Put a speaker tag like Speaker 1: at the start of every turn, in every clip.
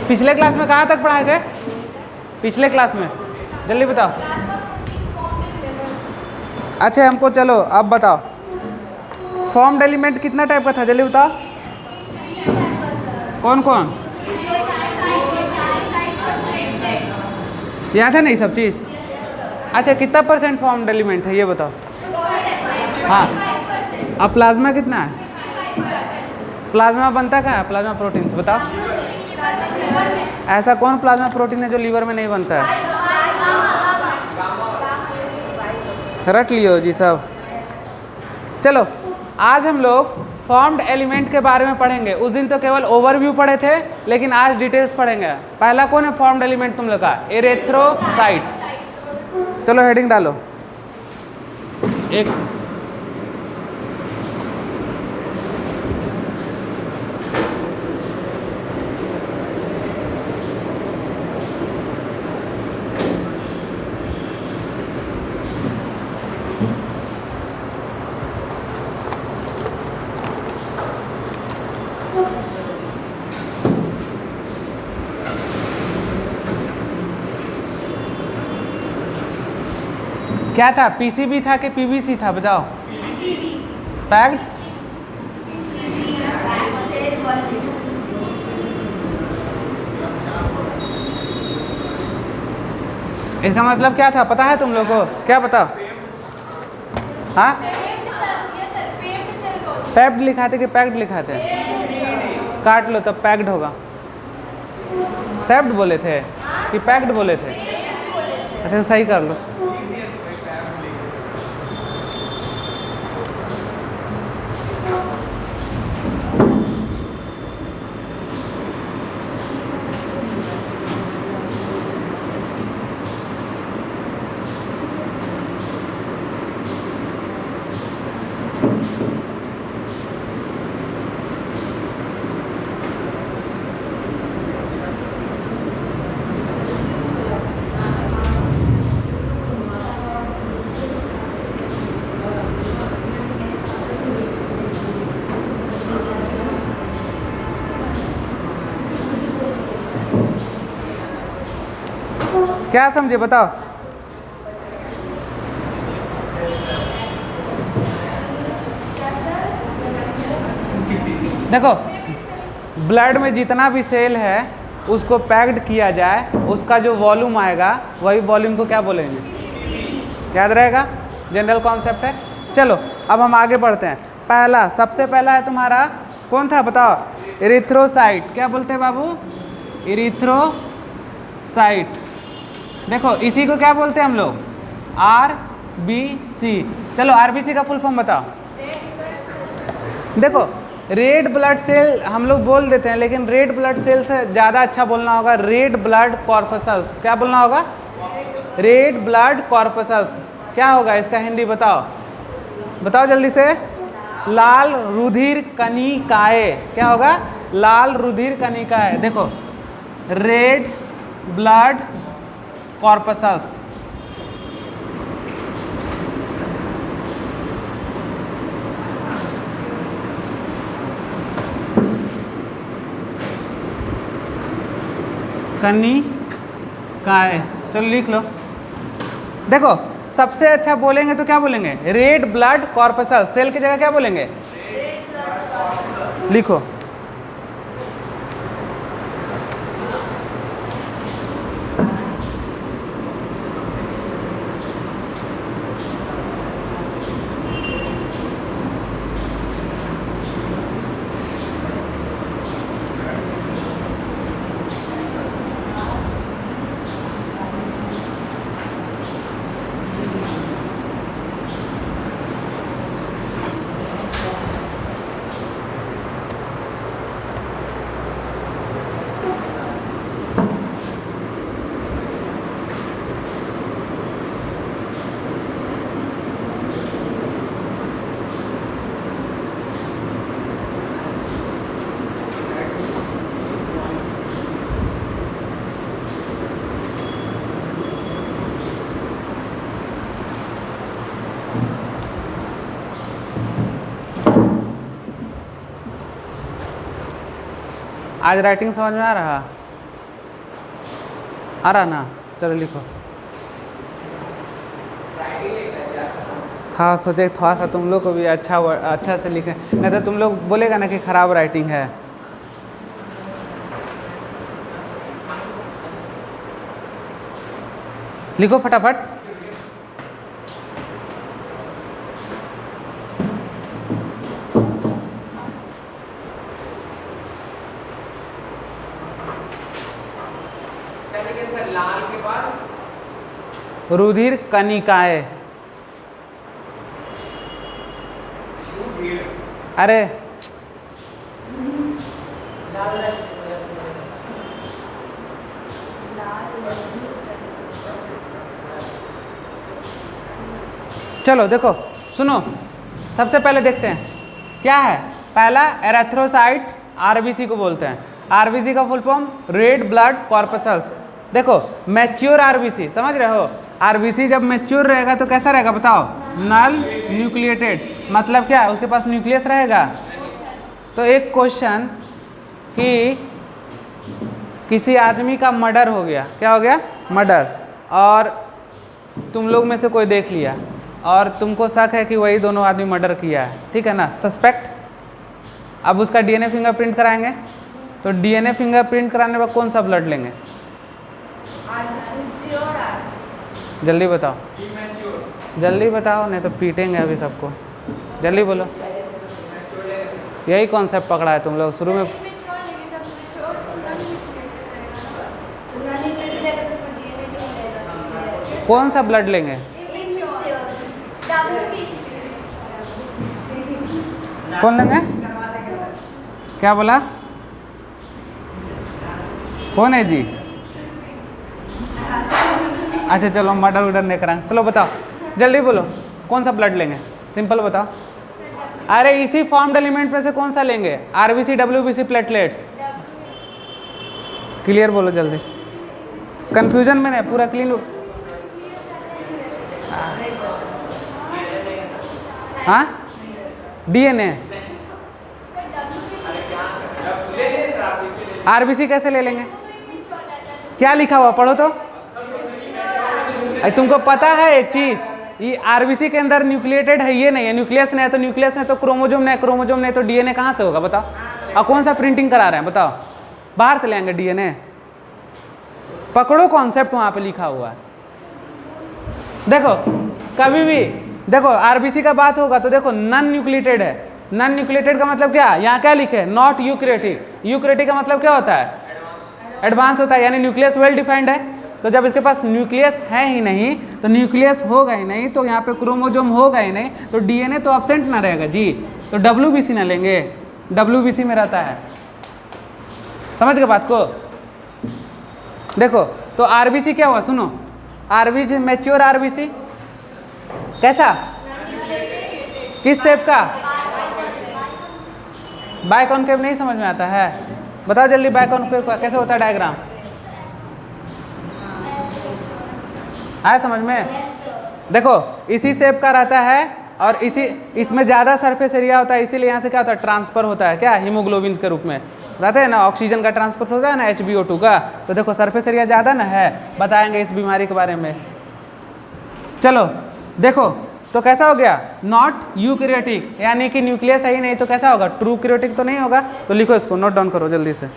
Speaker 1: पिछले क्लास में कहाँ तक पढ़ाए थे? पिछले क्लास में जल्दी बताओ। अच्छा हमको चलो अब बताओ, फॉर्म्ड एलिमेंट कितना टाइप का था, जल्दी बताओ। कौन कौन? यहाँ था नहीं सब चीज़? अच्छा कितना % फॉर्म्ड एलिमेंट है ये बताओ। हाँ, अब प्लाज्मा कितना है? प्लाज्मा बनता क्या है? प्लाज्मा प्रोटीन से बताओ। ऐसा कौन प्लाज्मा प्रोटीन है जो लीवर में नहीं बनता है? रट लियो जी सब। चलो आज हम लोग फॉर्म्ड एलिमेंट के बारे में पढ़ेंगे। उस दिन तो केवल ओवरव्यू पढ़े थे, लेकिन आज डिटेल्स पढ़ेंगे। पहला कौन है फॉर्म्ड एलिमेंट तुम लोग का? एरिथ्रोसाइट। चलो हेडिंग डालो। एक क्या था? पीसीबी था कि पीवीसी था बताओ? पैक्ड। इसका मतलब क्या था पता है तुम लोग को? क्या बताओ? हाँ, पैक्ड लिखाते कि पैक्ड लिखाते? काट लो तब पैक्ड होगा। पैक्ड बोले थे कि पैक्ड बोले थे? अच्छा सही कर लो। क्या समझे बताओ? देखो ब्लड में जितना भी सेल है उसको पैक्ड किया जाए, उसका जो वॉल्यूम आएगा वही वॉल्यूम को क्या बोलेंगे? याद रहेगा? जनरल कॉन्सेप्ट है। चलो अब हम आगे बढ़ते हैं। पहला, सबसे पहला है तुम्हारा कौन था बताओ? एरिथ्रोसाइट। क्या बोलते हैं बाबू? एरिथ्रोसाइट। देखो इसी को क्या बोलते हैं हम लोग? आरबीसी। चलो आरबीसी का फुल फॉर्म बताओ। देखो रेड ब्लड सेल हम लोग बोल देते हैं, लेकिन रेड ब्लड सेल से ज़्यादा अच्छा बोलना होगा रेड ब्लड कॉर्पसल्स। क्या बोलना होगा? Red blood corpuscles. क्या होगा इसका हिंदी बताओ? बताओ जल्दी से। लाल रुधिर कणिकाएं। क्या होगा? लाल रुधिर कणिकाएं। देखो रेड ब्लड कॉर्पसल्स। कणिकाएं। चलो लिख लो। देखो सबसे अच्छा बोलेंगे तो क्या बोलेंगे? Red blood corpuscles. सेल की जगह क्या बोलेंगे? लिखो। आज राइटिंग समझ में आ रहा? आ रहा ना, चलो लिखो। हाँ सोचे थोड़ा सा तुम लोग को भी अच्छा से लिखें, नहीं तो तुम लोग बोलेगा ना कि खराब राइटिंग है। लिखो फटाफट। लाल के बाद रुधिर कनिकाएं। अरे चलो देखो सुनो, सबसे पहले देखते हैं क्या है। पहला एरेथ्रोसाइट, आरबीसी को बोलते हैं। आरबीसी का full form red blood corpuscles. देखो मैच्योर आरबीसी, समझ रहे हो, आरबीसी जब मैच्योर रहेगा तो कैसा रहेगा बताओ, नल न्यूक्लिएटेड। मतलब क्या, उसके पास न्यूक्लियस रहेगा। तो एक क्वेश्चन कि किसी आदमी का मर्डर हो गया, क्या हो गया, मर्डर, और तुम लोग में से कोई देख लिया और तुमको शक है कि वही दोनों आदमी मर्डर किया है, ठीक है ना, सस्पेक्ट। अब उसका डीएनए फिंगरप्रिंट कराएंगे, तो डीएनए फिंगरप्रिंट कराने पर कौन सा ब्लड लेंगे, जल्दी बताओ, जल्दी बताओ, नहीं तो पीटेंगे अभी सबको, जल्दी बोलो। यही कॉन्सेप्ट पकड़ा है तुम लोग शुरू में। कौन सा ब्लड लेंगे, कौन लेंगे, क्या बोला, कौन है जी। अच्छा चलो मर्डर वर्डर नहीं कराएंगे, चलो बताओ जल्दी बोलो, कौन सा ब्लड लेंगे, सिंपल बताओ। अरे इसी फॉर्म्ड एलिमेंट में से कौन सा लेंगे, आरबीसी, डब्ल्यूबीसी, प्लेटलेट्स, क्लियर बोलो जल्दी, कंफ्यूजन में नहीं, पूरा क्लीन। हाँ डीएनए, आरबीसी कैसे ले लेंगे, क्या लिखा हुआ पढ़ो तो। तुमको पता है एक चीज, ये आरबीसी के अंदर न्यूक्लिएटेड है, ये नहीं है, न्यूक्लियस नहीं है, तो न्यूक्लियस नहीं तो क्रोमोजोम नहीं, क्रोमोजोम नहीं तो डीएनए कहाँ से होगा बताओ। और कौन सा प्रिंटिंग करा रहे हैं बताओ, बाहर से लेंगे डीएनए। पकड़ो कॉन्सेप्ट वहां पे लिखा हुआ है। देखो कभी भी देखो आरबीसी का बात होगा तो देखो नॉन न्यूक्लिएटेड है। नॉन न्यूक्लिएटेड का मतलब क्या, यहाँ क्या लिखे, नॉट यूक्रेटिक। यूक्रेटिक का मतलब क्या होता है, एडवांस होता है, यानी न्यूक्लियस वेल डिफाइंड है। तो जब इसके पास न्यूक्लियस है ही नहीं, तो न्यूक्लियस होगा ही नहीं, तो यहाँ पे क्रोमोजोम होगा ही नहीं, तो डीएनए तो एब्सेंट ना रहेगा जी। तो डब्ल्यूबीसी ना लेंगे, डब्ल्यूबीसी में रहता है, समझ गए बात को। देखो तो आरबीसी क्या हुआ, सुनो, आरबीसी मैच्योर आरबीसी कैसा, किस शेप का, बाइकॉनकेव नहीं समझ में आता है, बताओ जल्दी बाइकॉनकेव का कैसे होता है डायग्राम, आया समझ में। देखो इसी शेप का रहता है और इसमें ज़्यादा सरफेस एरिया होता है, इसीलिए यहाँ से क्या होता है, ट्रांसफर होता है, क्या हीमोग्लोबिन के रूप में रहते हैं ना, ऑक्सीजन का ट्रांसफर होता है ना, HbO2 का। तो देखो सरफेस एरिया ज़्यादा ना है, बताएंगे इस बीमारी के बारे में। चलो देखो तो कैसा हो गया, नॉट यूकैरियोटिक, यानी कि न्यूक्लियस है ही नहीं, तो कैसा होगा, ट्रू कैरियोटिक तो नहीं होगा। तो लिखो इसको, नोट डाउन करो जल्दी से।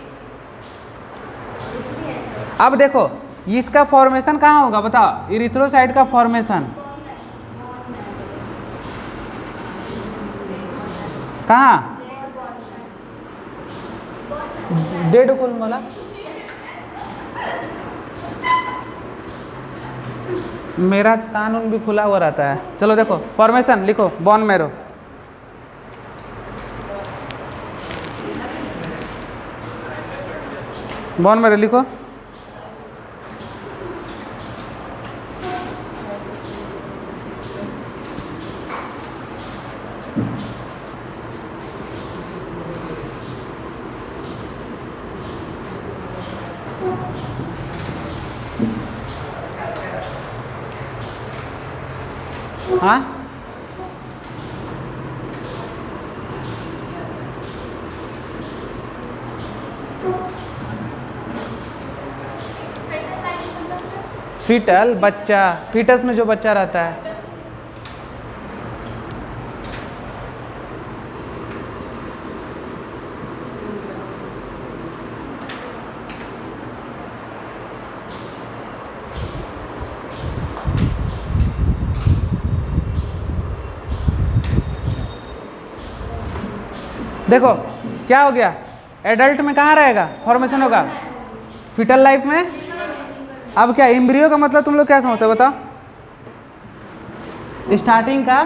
Speaker 1: अब देखो इसका फॉर्मेशन कहाँ होगा बताओ, इरिथ्रोसाइट का फॉर्मेशन कहाँ, डेड कुल बोला, मेरा कानून भी खुला हुआ रहता है। चलो देखो फॉर्मेशन लिखो, बोन मैरो, बोन मैरो लिखो। हाँ फीटल बच्चा, फीटस में जो बच्चा रहता है। देखो क्या हो गया, एडल्ट में कहाँ रहेगा फॉर्मेशन होगा, फीटल लाइफ में। अब क्या एम्ब्रियो का मतलब तुम लोग क्या समझते हो बताओ, स्टार्टिंग का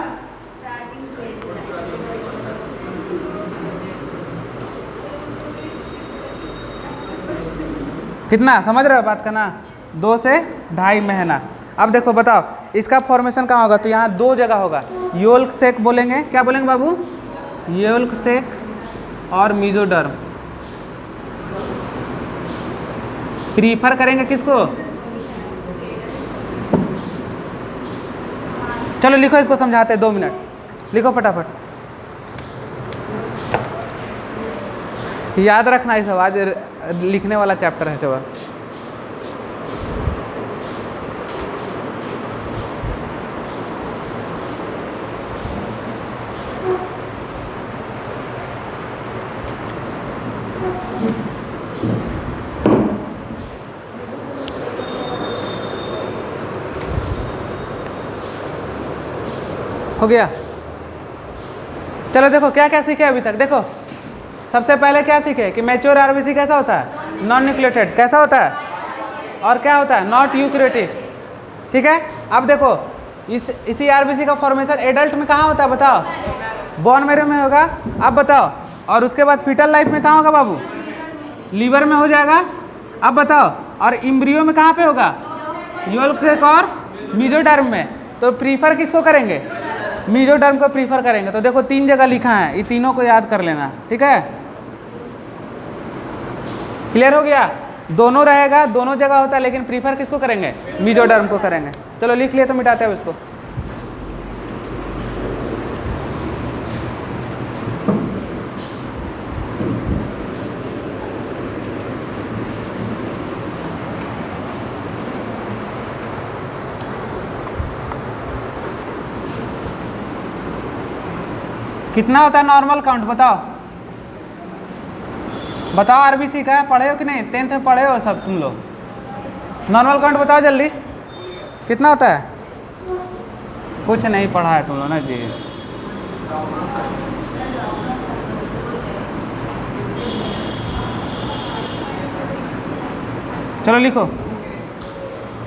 Speaker 1: कितना समझ रहे हो बात का ना, 2 से 2.5 महीना। अब देखो बताओ इसका फॉर्मेशन कहाँ होगा, तो यहाँ 2 जगह होगा, योल्क सेक बोलेंगे, क्या बोलेंगे बाबू, योल्क सेक और मीजोडर्म। प्रीफर करेंगे किसको, चलो लिखो इसको समझाते हैं 2 मिनट, लिखो फटाफट, याद रखना ये सब, आज लिखने वाला चैप्टर है केवल। हो गया, चलो देखो क्या क्या सीखे अभी तक। देखो सबसे पहले क्या सीखे कि मैच्योर आरबीसी कैसा होता है, नॉन न्यूक्लियोटाइड कैसा होता है, और क्या होता है, नॉट यूकैरियोटिक। ठीक है, अब देखो इसी आरबीसी का फॉर्मेशन एडल्ट में कहाँ होता है बताओ, बोन मैरो में होगा। अब बताओ, और उसके बाद फीटल लाइफ में कहाँ होगा बाबू, लीवर में हो जाएगा। अब बताओ, और इम्ब्रियो में कहाँ पे होगा, योल्क सेक और मीजोडर्म में। तो प्रीफर किसको करेंगे, मीजोडर्म को प्रीफर करेंगे। तो देखो 3 जगह लिखा है, ये तीनों को याद कर लेना, ठीक है, क्लियर हो गया। दोनों रहेगा, दोनों जगह होता है, लेकिन प्रीफर किसको करेंगे, मीजोडर्म को करेंगे। चलो लिख लिए तो मिटाते हैं इसको। कितना होता है नॉर्मल काउंट बताओ, बताओ आरबीसी का पढ़े हो कि नहीं, 10th में पढ़े हो सब तुम लोग। नॉर्मल काउंट बताओ जल्दी, कितना होता है, कुछ नहीं पढ़ा है तुम लोग ना जी। चलो लिखो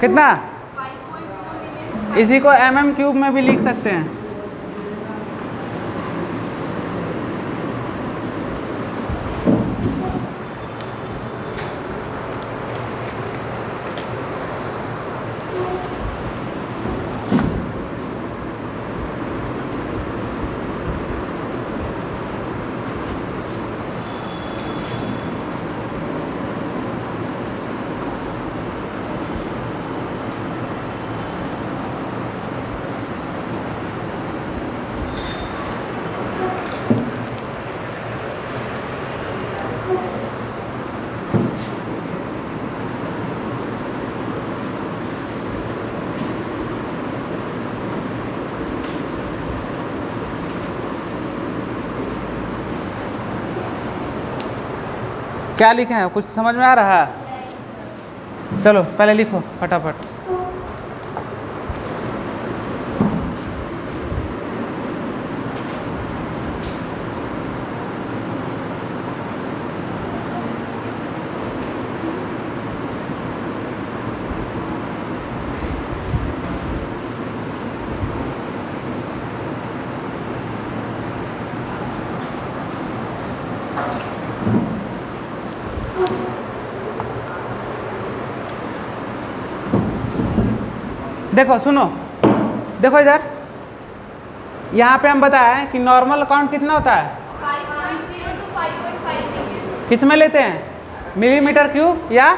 Speaker 1: कितना, इसी को mm³ में भी लिख सकते हैं। क्या लिखे हैं, कुछ समझ में आ रहा है, चलो पहले लिखो फटाफट। देखो सुनो, देखो इधर, यहाँ पे हम बताया कि नॉर्मल काउंट कितना होता है,
Speaker 2: 5.0 to 5.5
Speaker 1: किस में लेते हैं, मिलीमीटर क्यूब या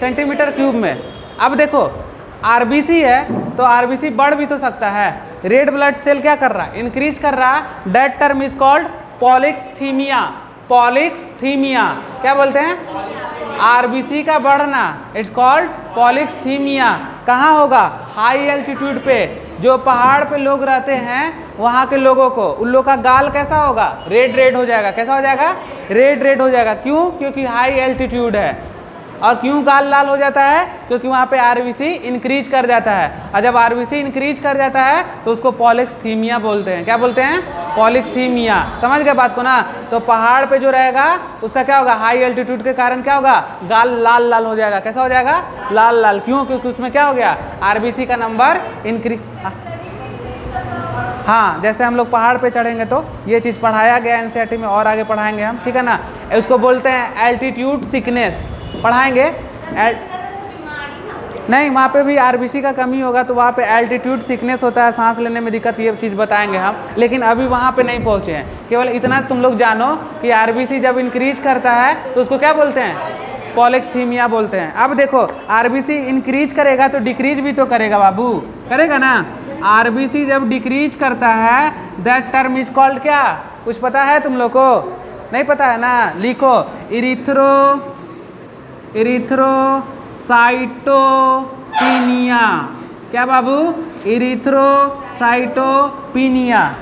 Speaker 1: सेंटीमीटर क्यूब में। अब देखो आरबीसी है तो आरबीसी बढ़ भी तो सकता है, रेड ब्लड सेल क्या कर रहा है, इंक्रीज कर रहा है, दैट टर्म इज कॉल्ड पॉलिक्सीमिया। पॉलिक्सीमिया क्या बोलते हैं, आरबीसी का बढ़ना, इट्स कॉल्ड पॉलिक्सीमिया। कहाँ होगा? हाई एल्टीट्यूड पे। जो पहाड़ पे लोग रहते हैं वहाँ के लोगों को, उन लोग का गाल कैसा होगा? रेड रेड हो जाएगा। कैसा हो जाएगा? रेड रेड हो जाएगा। क्यों? क्योंकि हाई एल्टीट्यूड है। और क्यों गाल लाल हो जाता है? क्योंकि वहाँ पे आरबीसी इंक्रीज कर जाता है, और जब आरबीसी इंक्रीज कर जाता है तो उसको पॉलिक्सीमिया बोलते हैं। क्या बोलते हैं? पॉलिक्सीमिया। समझ गए बात को ना? तो पहाड़ पे जो रहेगा उसका क्या होगा? हाई एल्टीट्यूड के कारण क्या होगा? गाल लाल लाल हो जाएगा। कैसा हो जाएगा? लाल लाल। क्यों? क्योंकि उसमें क्या हो गया? आरबीसी का नंबर इंक्रीज। हाँ, जैसे हम लोग पहाड़ पे चढ़ेंगे तो ये चीज़ पढ़ाया गया एनसीईआरटी में, और आगे पढ़ाएंगे हम, ठीक है ना? उसको बोलते हैं एल्टीट्यूड सिकनेस। पढ़ाएंगे नहीं, वहाँ पे भी आरबीसी का कमी होगा तो वहाँ पे एल्टीट्यूड सिकनेस होता है, सांस लेने में दिक्कत, ये चीज़ बताएंगे हम। लेकिन अभी वहाँ पे नहीं पहुँचे हैं। केवल इतना तुम लोग जानो कि आरबीसी जब इंक्रीज करता है तो उसको क्या बोलते हैं? पॉलिक्सीमिया बोलते हैं। अब देखो, आरबीसी इंक्रीज करेगा तो डिक्रीज भी तो करेगा बाबू, करेगा ना? आरबीसी जब डिक्रीज करता है दैट टर्म इज कॉल्ड क्या? कुछ पता है तुम लोग को? नहीं पता है ना? लिखो, इरिथ्रोसाइटोपिनिया। क्या बाबू? इरिथ्रोसाइटोपिनिया।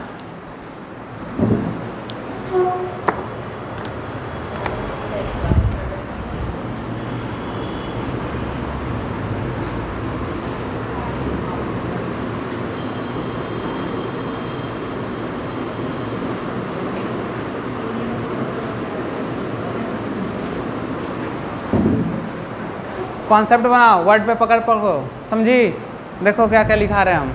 Speaker 1: कॉन्सेप्ट बनाओ, वर्ड पे पकड़ पकड़ो, समझी? देखो क्या क्या लिखा रहे हैं हम।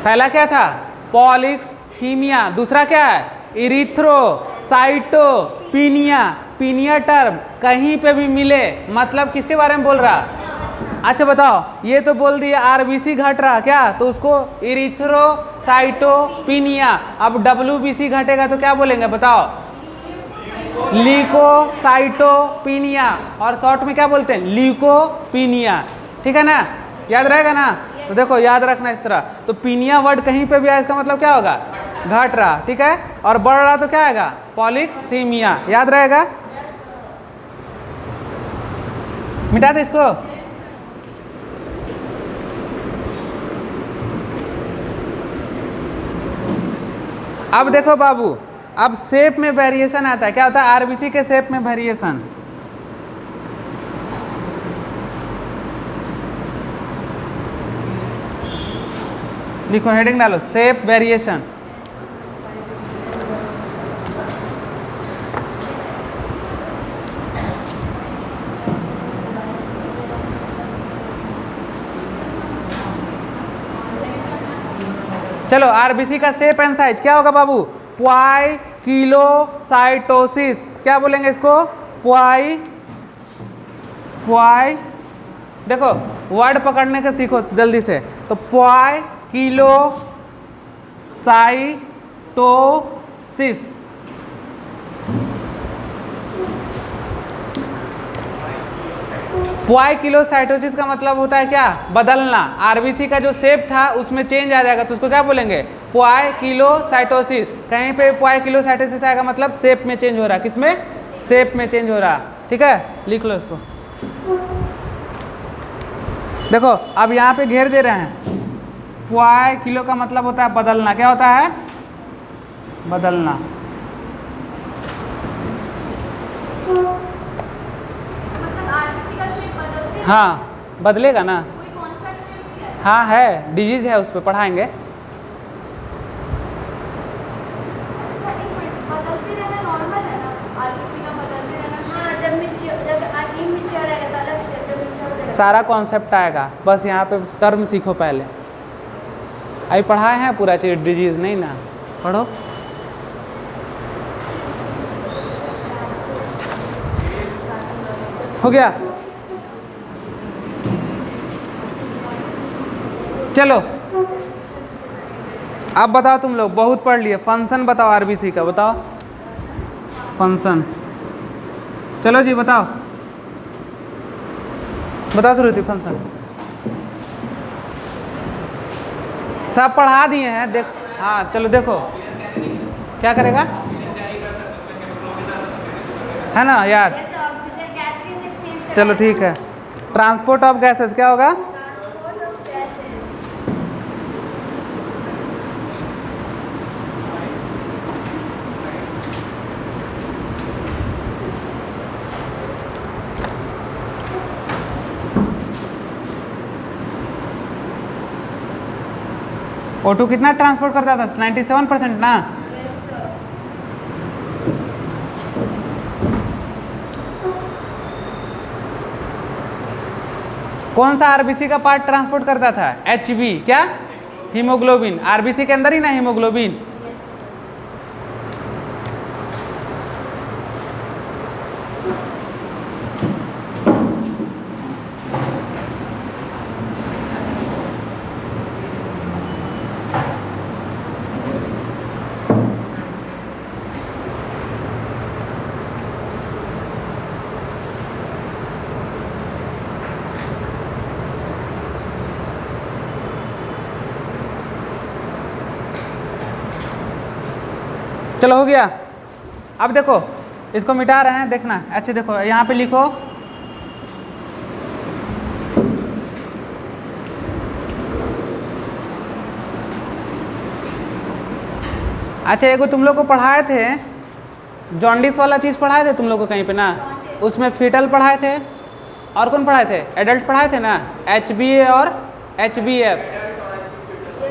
Speaker 1: पहला क्या था? पॉलिक्सीमिया। दूसरा क्या है? इरिथ्रोसाइटोपिनिया। पीनिया टर्म कहीं पे भी मिले मतलब किसके बारे में बोल रहा? अच्छा बताओ, ये तो बोल दिया आरबीसी घट रहा क्या, तो उसको इरिथ्रोसाइटोपिनिया। अब डब्ल्यूबीसी घटेगा तो क्या बोलेंगे बताओ? ल्यूकोसाइटोपिनिया। और शॉर्ट में क्या बोलते हैं? ल्यूकोपिनिया। ठीक है ना? याद रहेगा ना? तो देखो याद रखना इस तरह। तो पिनिया वर्ड कहीं पे भी आए इसका मतलब क्या होगा? घट रहा। ठीक है? और बढ़ रहा तो क्या आएगा? पॉलिक्सीमिया। याद रहेगा? मिटा दे इसको। अब देखो बाबू, अब शेप में वेरिएशन आता है। क्या होता है? आरबीसी के शेप में वेरिएशन। लिखो, हेडिंग डालो, शेप वेरिएशन। चलो, आरबीसी का शेप एंड साइज क्या होगा बाबू? पाइकिलोसाइटोसिस। क्या बोलेंगे इसको? पाई। देखो वर्ड पकड़ने का सीखो जल्दी से। तो पाइकिलोसाइटोसिस। पाइकिलोसाइटोसिस का मतलब होता है क्या? बदलना। आरबीसी का जो शेप था उसमें चेंज आ जाएगा तो उसको क्या बोलेंगे? पाइकिलोसाइटोसिस। कहीं पे पाइकिलोसाइटोसिस आएगा मतलब शेप में चेंज हो रहा है। किसमें? शेप में चेंज हो रहा। ठीक है? लिख लो इसको। देखो अब यहाँ पे घेर दे रहे हैं। पाइकिलो का मतलब होता है बदलना। क्या होता है? बदलना। हाँ, बदलेगा ना। हाँ है, डिजीज है, उस पर पढ़ाएंगे। सारा कॉन्सेप्ट आएगा, बस यहाँ पे टर्म सीखो पहले। अभी पढ़ाए हैं पूरा चीज, डिजीज नहीं ना। पढ़ो। हो गया? चलो अब बताओ, तुम लोग बहुत पढ़ लिए। फंक्शन बताओ आरबीसी का, बताओ फंक्शन। चलो जी बताओ, बताओ श्रुति फंक्शन। सब पढ़ा दिए हैं, देख। हाँ चलो देखो, क्या करेगा? है ना यार?
Speaker 2: जैसे ऑक्सीजन गैसेस एक्सचेंज
Speaker 1: चलो ठीक है। ट्रांसपोर्ट ऑफ गैसेस क्या होगा?
Speaker 2: Transport of gases.
Speaker 1: O2 कितना ट्रांसपोर्ट करता था? 97% ना। कौन सा आरबीसी का पार्ट ट्रांसपोर्ट करता था? HB क्या? हीमोग्लोबिन। आरबीसी के अंदर ही ना हीमोग्लोबिन। चलो हो गया। अब देखो इसको मिटा रहे हैं, देखना अच्छे। देखो यहाँ पे लिखो अच्छा, एगो तुम लोग को पढ़ाए थे जॉन्डिस वाला चीज़ पढ़ाए थे तुम लोग को कहीं पे ना, उसमें फीटल पढ़ाए थे और कौन पढ़ाए थे? एडल्ट पढ़ाए थे ना, HbA और HbF।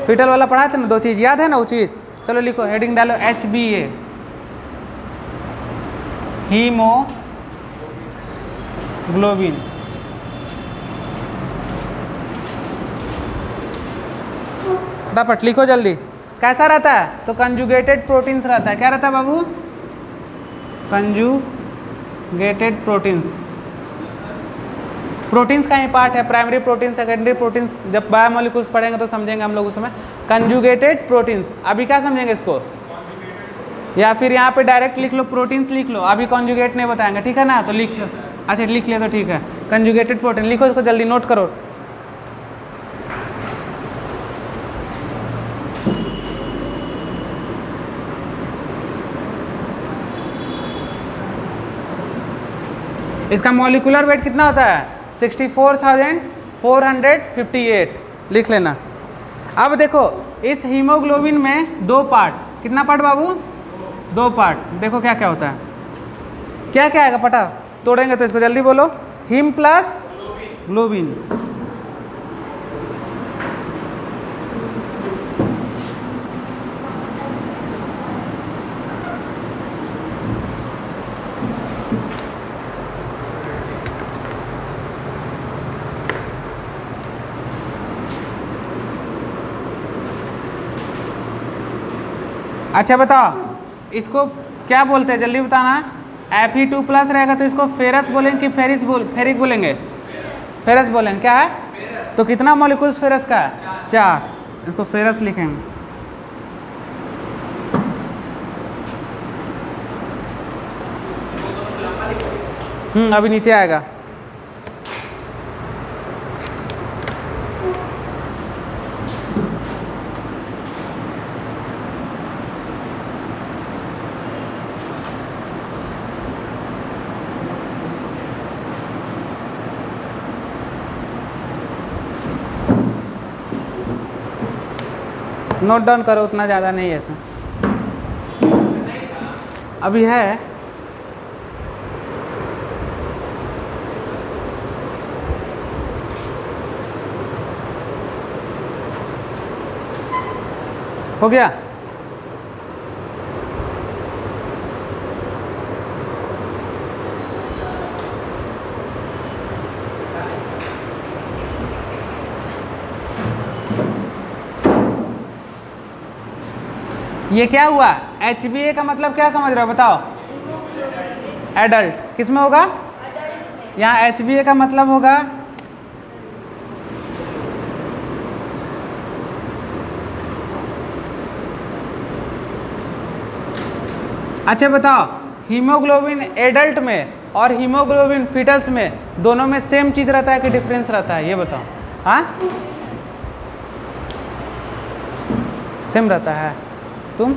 Speaker 1: फीटल वाला पढ़ाए थे ना, दो चीज़ याद है ना वो चीज़? चलो लिखो, हेडिंग डालो HbA, हीमोग्लोबिन। फटाफट लिखो जल्दी। कैसा रहता है? तो कंजुगेटेड प्रोटीन्स रहता है। क्या रहता है बाबू? Conjugated proteins. प्रोटीन्स का ही पार्ट है, प्राइमरी प्रोटीन, सेकेंडरी प्रोटीन्स। जब बायोमोलिक्यूल्स पढ़ेंगे तो समझेंगे हम लोग उस समय। कंजुगेटेड प्रोटीन्स, अभी क्या समझेंगे इसको? या फिर यहाँ पे डायरेक्ट लिख लो, प्रोटीन्स लिख लो, अभी कॉन्जुगेट नहीं बताएंगे, ठीक है ना? तो लिख लो। अच्छा लिख लिया तो ठीक है। कंजुगेटेड प्रोटीन लिखो, इसको जल्दी नोट करो। इसका मॉलिक्यूलर वेट कितना होता है? 64,458। लिख लेना। अब देखो इस हीमोग्लोबिन में दो पार्ट, कितना पार्ट बाबू? दो पार्ट। देखो क्या क्या होता है, क्या क्या आएगा पटा? तोड़ेंगे तो इसको जल्दी बोलो। Haem plus globin. अच्छा बताओ इसको क्या बोलते हैं, जल्दी बताना। Fe2+ रहेगा तो इसको फेरस बोलेंगे कि फेरिक बोलेंगे? फेरस बोलेंगे। क्या है? तो कितना मॉलिक्यूल्स फेरस का है? 4। इसको फेरस लिखेंगे। अभी नीचे आएगा। नोट डाउन करो, उतना ज़्यादा नहीं है इसमें। अभी है हो गया। ये क्या हुआ? HbA का मतलब क्या समझ रहे हो बताओ? एडल्ट। किस में होगा? यहाँ HbA का मतलब होगा अच्छा बताओ, हीमोग्लोबिन एडल्ट में और हीमोग्लोबिन फीटल्स में दोनों में सेम चीज़ रहता है कि डिफरेंस रहता है? ये बताओ। हाँ सेम रहता है। तुम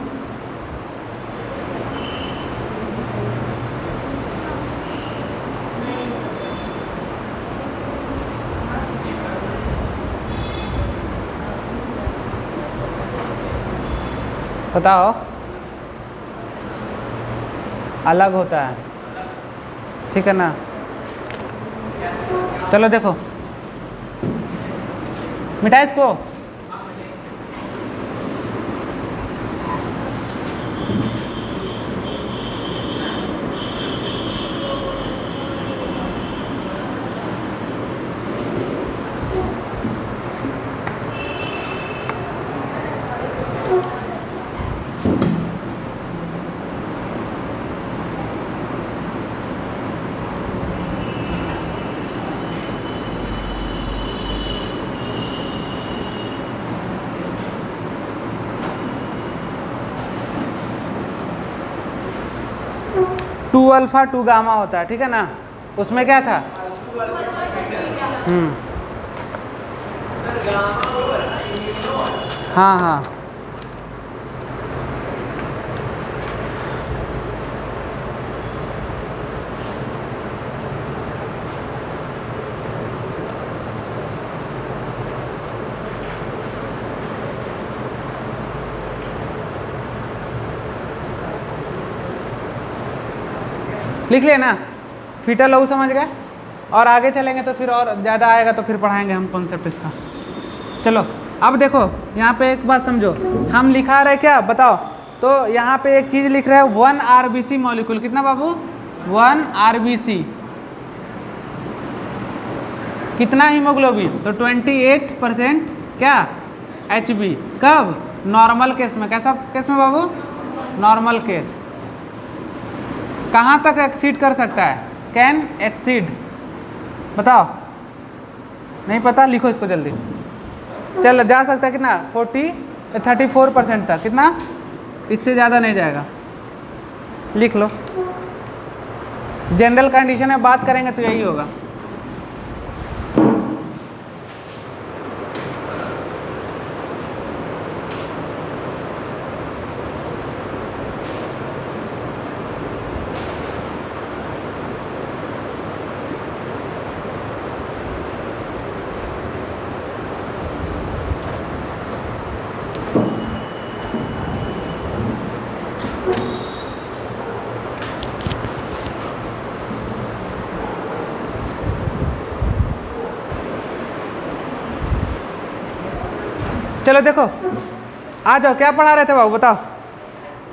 Speaker 1: बताओ, अलग होता है, ठीक है ना। चलो देखो, मिटाए इसको। टू अल्फा टू गामा होता है, ठीक है ना। उसमें क्या था? हाँ हाँ, लिख लेना। फीटल लहू समझ गए। और आगे चलेंगे तो फिर और ज़्यादा आएगा तो फिर पढ़ाएंगे हम कॉन्सेप्ट इसका। चलो अब देखो, यहाँ पे एक बात समझो, हम लिखा रहे क्या बताओ। तो यहाँ पे एक चीज़ लिख रहे हैं 1 RBC मॉलिक्यूल। कितना बाबू? 1 RBC। कितना हीमोग्लोबिन? तो 28% क्या? HB। कब? नॉर्मल केस में। कैसा केस में बाबू? Normal case. कहाँ तक एक्सीड कर सकता है? Can exceed. बताओ, नहीं पता? लिखो इसको जल्दी। चल जा सकता है कितना? 34% तक। कितना? इससे ज़्यादा नहीं जाएगा। लिख लो। जनरल कंडीशन में बात करेंगे तो यही होगा। चलो देखो, आ जाओ। क्या पढ़ा रहे थे बाबू बताओ?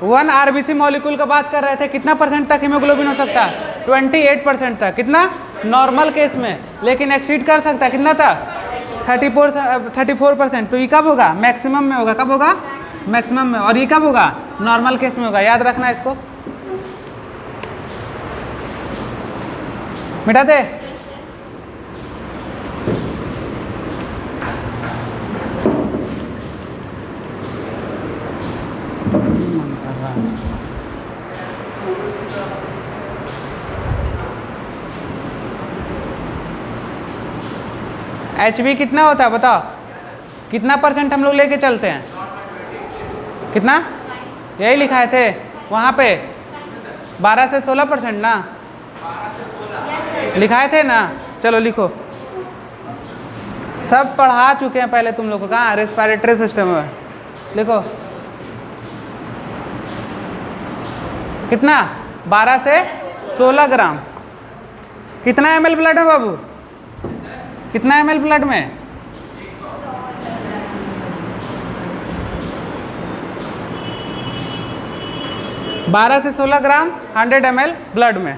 Speaker 1: 1 RBC मॉलिक्यूल का बात कर रहे थे। कितना परसेंट तक हीमोग्लोबिन हो सकता है? 28% तक। कितना? नॉर्मल केस में। लेकिन एक्सीड कर सकता है कितना तक? 34%। तो ये कब होगा? मैक्सिमम में होगा। कब होगा? मैक्सिमम में। और ये कब होगा? नॉर्मल केस में होगा। याद रखना इसको। मिटा दे। HB कितना होता है बताओ? कितना परसेंट हम लोग लेके चलते हैं? कितना? यही लिखाए थे वहाँ पे 12 से 16% ना लिखाए थे ना। चलो लिखो। सब पढ़ा चुके हैं पहले तुम लोग को। कहाँ? रेस्पिरेटरी सिस्टम में। लिखो कितना? 12 से 16 ग्राम। कितना ml ब्लड है बाबू? कितना ml ब्लड में? 12 से 16 ग्राम 100 ml ब्लड में।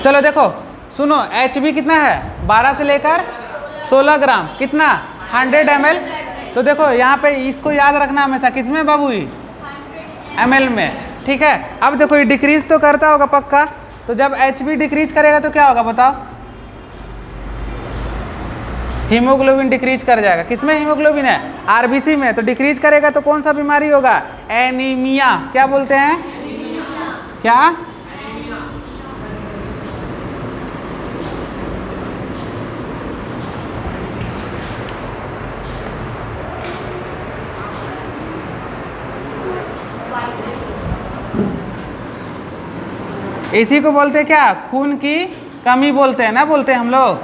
Speaker 1: चलो देखो सुनो, HB कितना है? 12 से लेकर 16 ग्राम। कितना? 100 ml। तो देखो यहाँ पे इसको याद रखना हमेशा। किसमें बाबू? ml में। ठीक है। अब देखो ये डिक्रीज तो करता होगा पक्का। तो जब HB डिक्रीज करेगा तो क्या होगा बताओ? हीमोग्लोबिन डिक्रीज कर जाएगा। किसमें हीमोग्लोबिन है? RBC में। तो डिक्रीज करेगा तो कौन सा बीमारी होगा? एनीमिया। क्या बोलते हैं? क्या? इसी को बोलते हैं क्या, खून की कमी बोलते हैं ना, बोलते हैं हम लोग,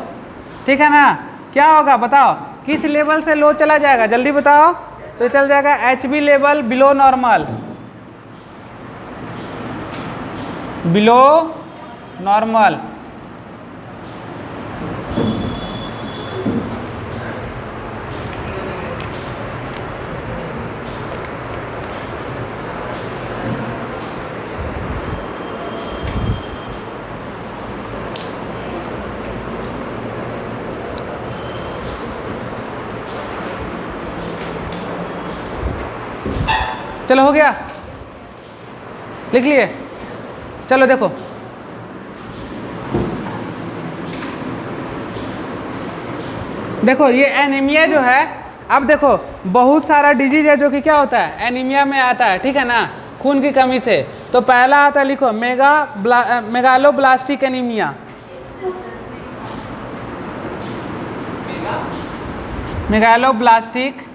Speaker 1: ठीक है ना। क्या होगा बताओ, किस लेवल से लो चला जाएगा, जल्दी बताओ। तो चल जाएगा HB level below normal, below normal. चलो हो गया, लिख लिए। चलो देखो, देखो ये एनीमिया जो है, अब देखो बहुत सारा डिजीज है जो कि क्या होता है, एनीमिया में आता है, ठीक है ना, खून की कमी से। तो पहला आता है, लिखो मेगालोब्लास्टिक एनीमिया, मेगालोब्लास्टिक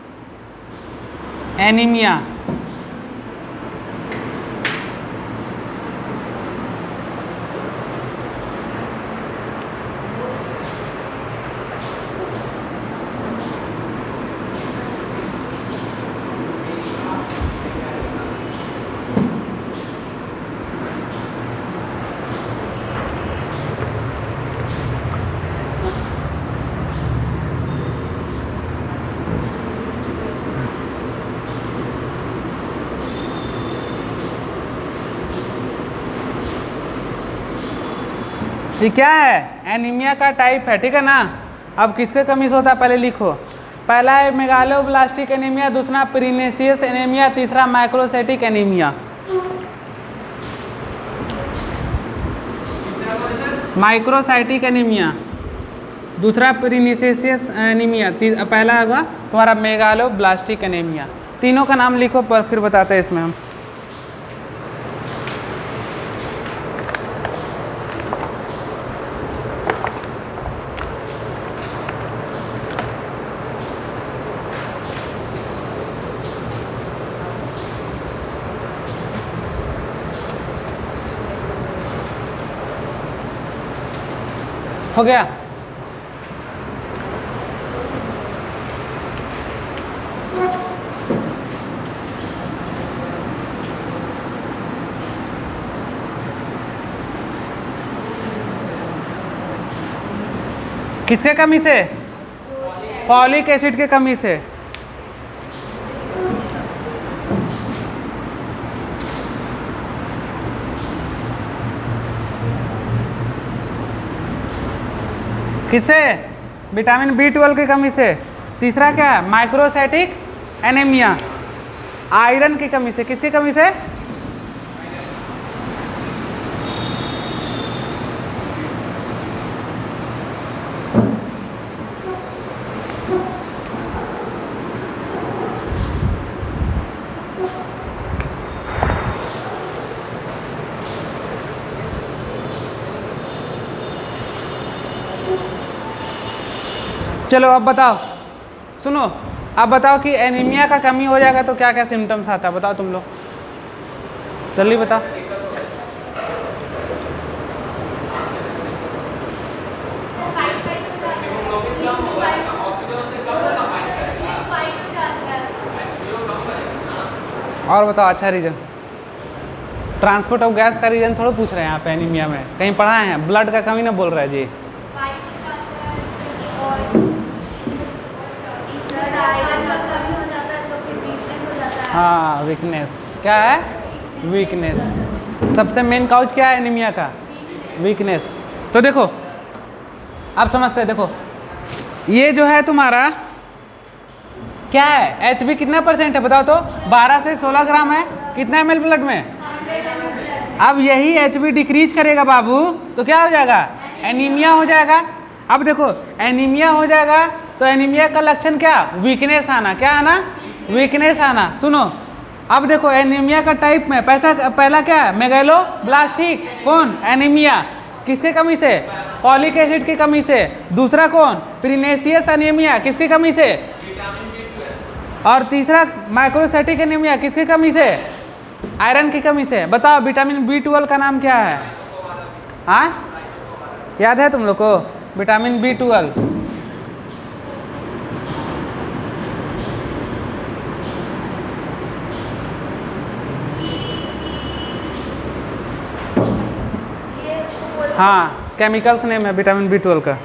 Speaker 1: एनीमिया। ये क्या है, एनीमिया का टाइप है, ठीक है ना। अब किसके कमी से होता है पहले लिखो। पहला है मेगालोब्लास्टिक एनीमिया, दूसरा पेरिनेसियस एनीमिया, तीसरा माइक्रोसाइटिक एनीमिया। माइक्रोसाइटिक एनीमिया, दूसरा पेरिनेसियस एनीमिया, पहला होगा तुम्हारा मेगालोब्लास्टिक एनीमिया। तीनों का नाम लिखो पर फिर बताते हैं इसमें हम। हो गया, किसके कमी से, फॉलिक एसिड के कमी से। किससे, विटामिन B12 की कमी से। तीसरा क्या है, माइक्रोसाइटिक एनीमिया, आयरन की कमी से। किसकी कमी से, चलो अब बताओ, सुनो, अब बताओ कि एनीमिया का कमी हो जाएगा तो क्या क्या सिम्टम्स आता है, बताओ तुम लोग, जल्दी बताओ। और बताओ अच्छा रीजन, ट्रांसपोर्ट ऑफ गैस का रीजन थोड़ा पूछ रहे हैं यहाँ पे एनीमिया में, कहीं पढ़ाए हैं, ब्लड का कमी ना बोल रहा है जी। हाँ वीकनेस, क्या है, वीकनेस। सबसे मेन काउज क्या है एनीमिया का, वीकनेस। तो देखो आप समझते हैं, देखो ये जो है तुम्हारा क्या है, HB कितना % है बताओ तो, 12 से 16 ग्राम है, कितना ml ब्लड में। अब यही HB डिक्रीज करेगा बाबू तो क्या हो जाएगा, एनीमिया हो जाएगा। अब देखो एनीमिया हो जाएगा तो एनीमिया का लक्षण क्या, वीकनेस आना, क्या आना, वीकनेस आना। सुनो अब देखो एनीमिया का टाइप में पहला क्या है, मेगालोब्लास्टिक, कौन, एनीमिया, किसके कमी से, फॉलिक एसिड की कमी से। दूसरा कौन, पेरिनेसियस एनीमिया, किसकी कमी से, और तीसरा माइक्रोसाइटिक एनीमिया, किसकी कमी से, आयरन की कमी से। बताओ विटामिन B12 का नाम क्या है, हाँ, याद है तुम लोग को? Vitamin B12। हाँ, केमिकल्स नेम है विटामिन B12 का।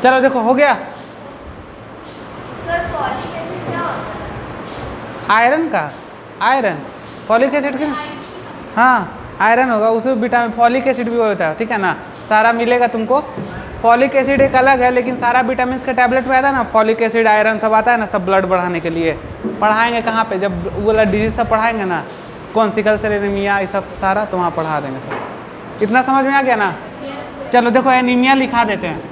Speaker 1: चलो देखो, हो गया।
Speaker 2: सर फॉलिक एसिड क्या होता है?
Speaker 1: आयरन का, आयरन फॉलिक एसिड के, हाँ आयरन होगा, उसमें विटामिन फॉलिक एसिड भी होता है, ठीक है ना, सारा मिलेगा तुमको। फॉलिक एसिड एक अलग है, लेकिन सारा विटामिन का टैबलेट में आता है ना, फॉलिक एसिड आयरन सब आता है ना, सब ब्लड बढ़ाने के लिए। पढ़ाएंगे कहाँ पे? जब वो वाला डिजीज सब पढ़ाएंगे ना, कौन सिकल सेल एनीमिया, ये सब सारा तो वहाँ पढ़ा देंगे सब। इतना समझ में आ गया ना? चलो देखो, एनीमिया लिखा देते हैं।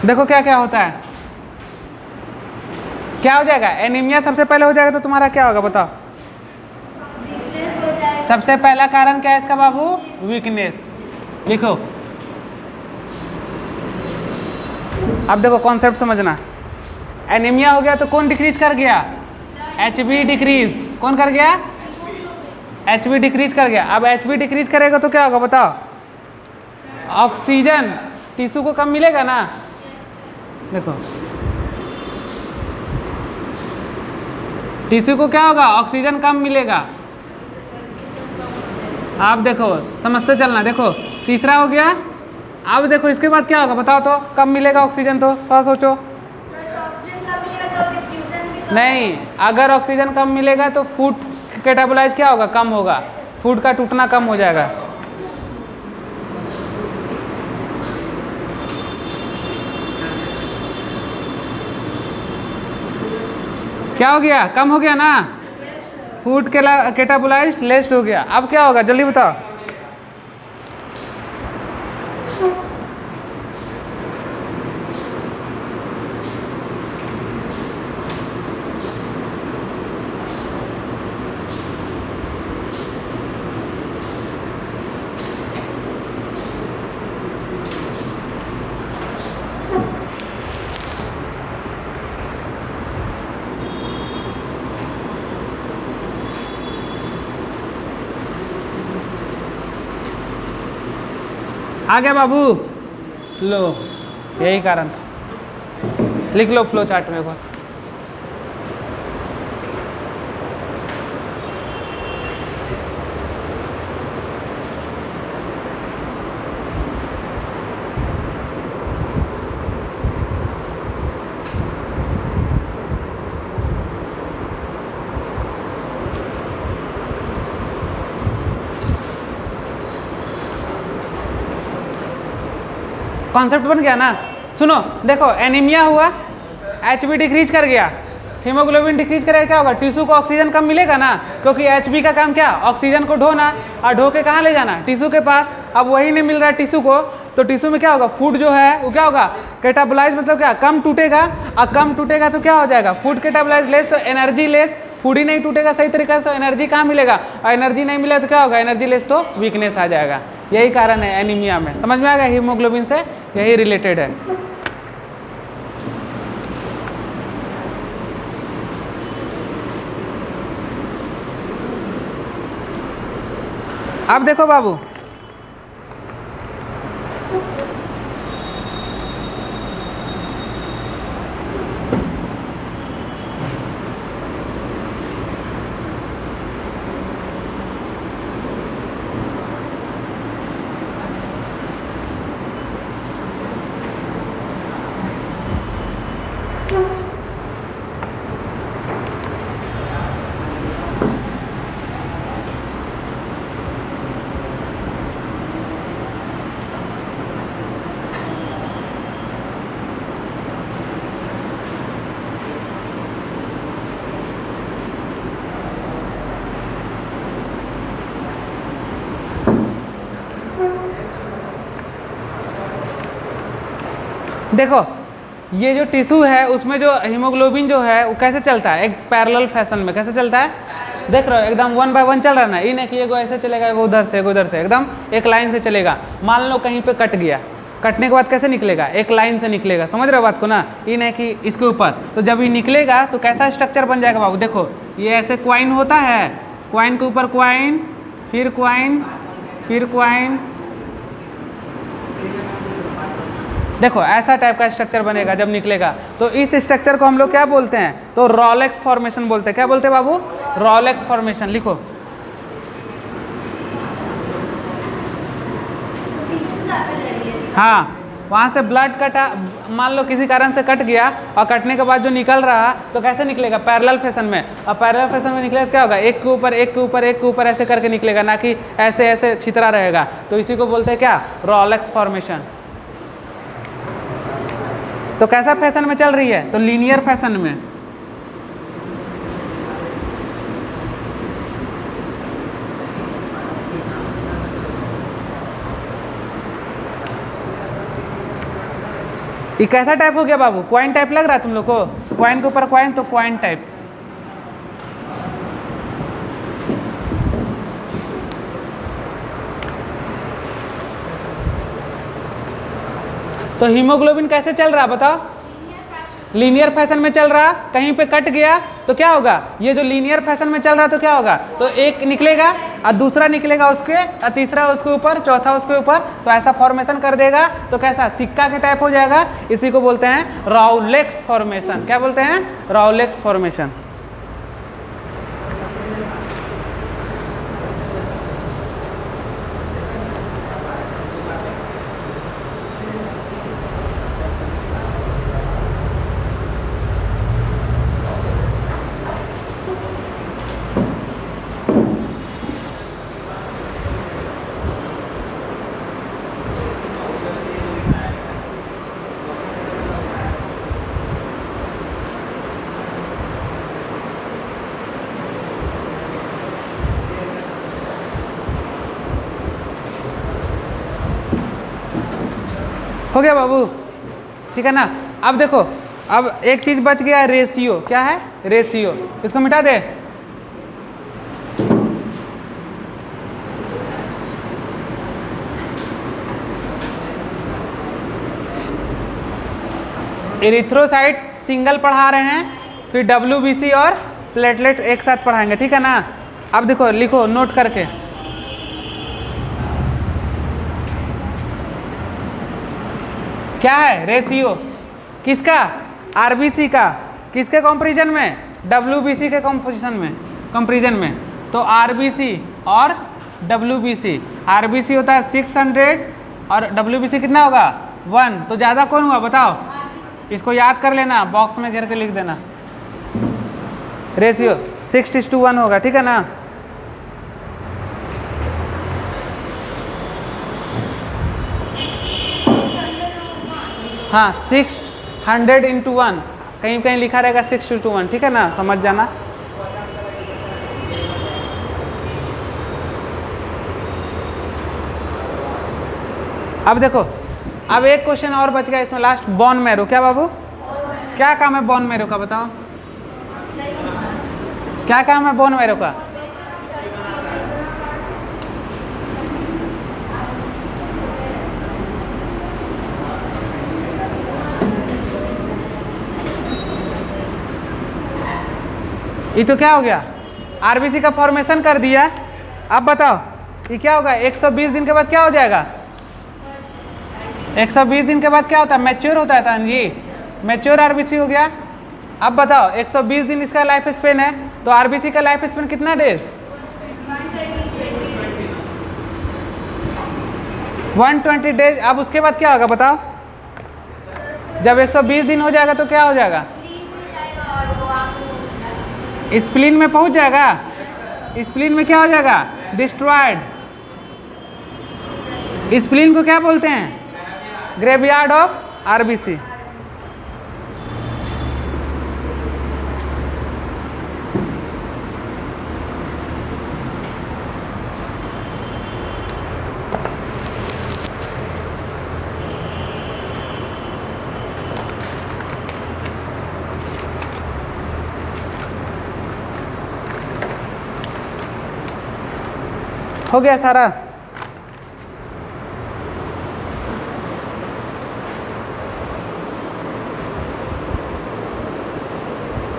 Speaker 1: देखो क्या क्या होता है, क्या हो जाएगा? एनीमिया सबसे पहले हो जाएगा तो तुम्हारा क्या होगा बताओ?
Speaker 2: वीकनेस हो जाएगा।
Speaker 1: सबसे पहला कारण क्या है इसका बाबू? वीकनेस। लिखो। अब देखो कॉन्सेप्ट समझना। एनीमिया हो गया तो कौन डिक्रीज कर गया? HB decrease. कौन कर गया? HB डिक्रीज कर गया। अब HB डिक्रीज करेगा तो क्या होगा बताओ? ऑक्सीजन टिश्यू को कम मिलेगा ना। देखो टिश्यू को क्या होगा? ऑक्सीजन कम मिलेगा। आप देखो समझते चलना। देखो तीसरा हो गया। अब देखो इसके बाद क्या होगा बताओ तो? कम मिलेगा ऑक्सीजन तो थोड़ा सोचो।
Speaker 2: सर तो ऑक्सीजन कम मिलेगा तो डिफ्यूजन भी तो
Speaker 1: नहीं, अगर ऑक्सीजन कम मिलेगा तो फूड कैटाबोलाइज क्या होगा? कम होगा। फूड का टूटना कम हो जाएगा। क्या हो गया? कम हो गया ना। फूड कैटाबोलाइज लेस्ट हो गया। अब क्या होगा जल्दी बताओ? आ गया बाबू? लो, यही कारण था। लिख लो फ्लो चार्ट में एक बार। कॉन्सेप्ट बन गया ना? सुनो देखो, एनीमिया हुआ, HB डिक्रीज कर गया, हीमोग्लोबिन डिक्रीज करेगा, क्या होगा? टिश्यू को ऑक्सीजन कम मिलेगा ना, क्योंकि HB का काम क्या? ऑक्सीजन को ढोना, और ढो के कहाँ ले जाना? टिश्यू के पास। अब वही नहीं मिल रहा है टिश्यू को, तो टिश्यू में क्या होगा? फूड जो है वो क्या होगा? कैटाबोलाइज मतलब क्या? कम टूटेगा। और कम टूटेगा तो क्या हो जाएगा? फूड कैटाबोलाइज लेस तो एनर्जी लेस। फूड ही नहीं टूटेगा सही तरीके से तो एनर्जी कहाँ मिलेगा? और एनर्जी नहीं मिला तो क्या होगा? एनर्जी लेस तो वीकनेस आ जाएगा। यही कारण है एनीमिया में। समझ में आ गया? हीमोग्लोबिन से यही रिलेटेड है। अब देखो बाबू, देखो ये जो टिश्यू है उसमें जो हीमोग्लोबिन जो है वो कैसे चलता है, एक पैरेलल फैशन में कैसे चलता है, देख रहे हो एकदम 1 बाय 1 चल रहा है ना, ये नहीं कि एगो ऐसे चलेगा एगो उधर से एगो उधर से, एकदम एक लाइन से चलेगा। मान लो कहीं पे कट गया, कटने के बाद कैसे निकलेगा, एक लाइन से निकलेगा, समझ रहे हो बात को ना, ये नहीं कि इसके ऊपर, तो जब ये निकलेगा तो कैसा स्ट्रक्चर बन जाएगा बाबू, देखो ये ऐसे क्वाइन होता है, क्वाइन के ऊपर क्वाइन, फिर क्वाइन, फिर क्वाइन, देखो ऐसा टाइप का स्ट्रक्चर बनेगा जब निकलेगा। तो इस स्ट्रक्चर को हम लोग क्या बोलते हैं, तो रोलेक्स फॉर्मेशन बोलते हैं। क्या बोलते हैं बाबू, रोलेक्स फॉर्मेशन। लिखो हाँ, वहाँ से ब्लड कटा, मान लो किसी कारण से कट गया और कटने के बाद जो निकल रहा तो कैसे निकलेगा, पैरेलल फैशन में। और पैरेलल फैशन में निकलेगा तो क्या होगा, एक के ऊपर एक के ऊपर एक के ऊपर ऐसे करके निकलेगा, ना कि ऐसे ऐसे छितरा रहेगा। तो इसी को बोलते हैं क्या, रोलेक्स फॉर्मेशन। तो कैसा फैशन में चल रही है, तो लीनियर फैशन में। ये कैसा टाइप हो गया बाबू, क्वाइन टाइप लग रहा है तुम लोग को, क्वाइन के ऊपर क्वाइन, तो क्वाइन टाइप। तो हीमोग्लोबिन कैसे चल रहा बताओ, लीनियर फैशन में चल रहा, कहीं पे कट गया तो क्या होगा, ये जो लीनियर फैशन में चल रहा तो क्या होगा, तो एक निकलेगा और दूसरा निकलेगा उसके, और तीसरा उसके ऊपर, चौथा उसके ऊपर, तो ऐसा फॉर्मेशन कर देगा। तो कैसा, सिक्का के टाइप हो जाएगा। इसी को बोलते हैं राउलेक्स फॉर्मेशन। क्या बोलते हैं, राउलेक्स फॉर्मेशन। हो गया बाबू, ठीक है ना। अब देखो, अब एक चीज बच गया, रेशियो। क्या है, रेशियो। इसको मिटा दे। एरिथ्रोसाइट सिंगल पढ़ा रहे हैं, फिर WBC और प्लेटलेट एक साथ पढ़ाएंगे, ठीक है ना। अब देखो, लिखो नोट करके, क्या है रेशियो, किसका, RBC का, किसके कंपैरिजन में, WBC के कंपैरिजन में। तो RBC और WBC, RBC होता है 600 और WBC कितना होगा, 1। तो ज़्यादा कौन हुआ बताओ, इसको याद कर लेना, बॉक्स में घेर के लिख देना। रेशियो 6:1 होगा, ठीक है ना। हाँ, 600 × 1, कहीं कहीं लिखा रहेगा 6:1, ठीक है ना, समझ जाना। अब देखो, अब एक क्वेश्चन और बच गया इसमें लास्ट, बोन मैरो। क्या बाबू, क्या काम है बोन मैरो का बताओ, क्या काम है बोन मैरो का। ये तो क्या हो गया, RBC का फॉर्मेशन कर दिया। अब बताओ ये क्या होगा, 120 दिन के बाद क्या हो जाएगा, 120 दिन के बाद क्या होता है, मैच्योर होता है तान जी, मैच्योर RBC हो गया। अब बताओ 120 दिन इसका लाइफ स्पेन है, तो RBC का लाइफ स्पेन कितना डेज, 120 डेज। अब उसके बाद क्या होगा बताओ, जब 120 दिन हो जाएगा तो क्या हो जाएगा, स्प्लीन में पहुंच जाएगा। स्प्लीन में क्या हो जाएगा, डिस्ट्रॉयड। स्प्लीन को क्या बोलते हैं, ग्रेवयार्ड ऑफ RBC। हो गया सारा।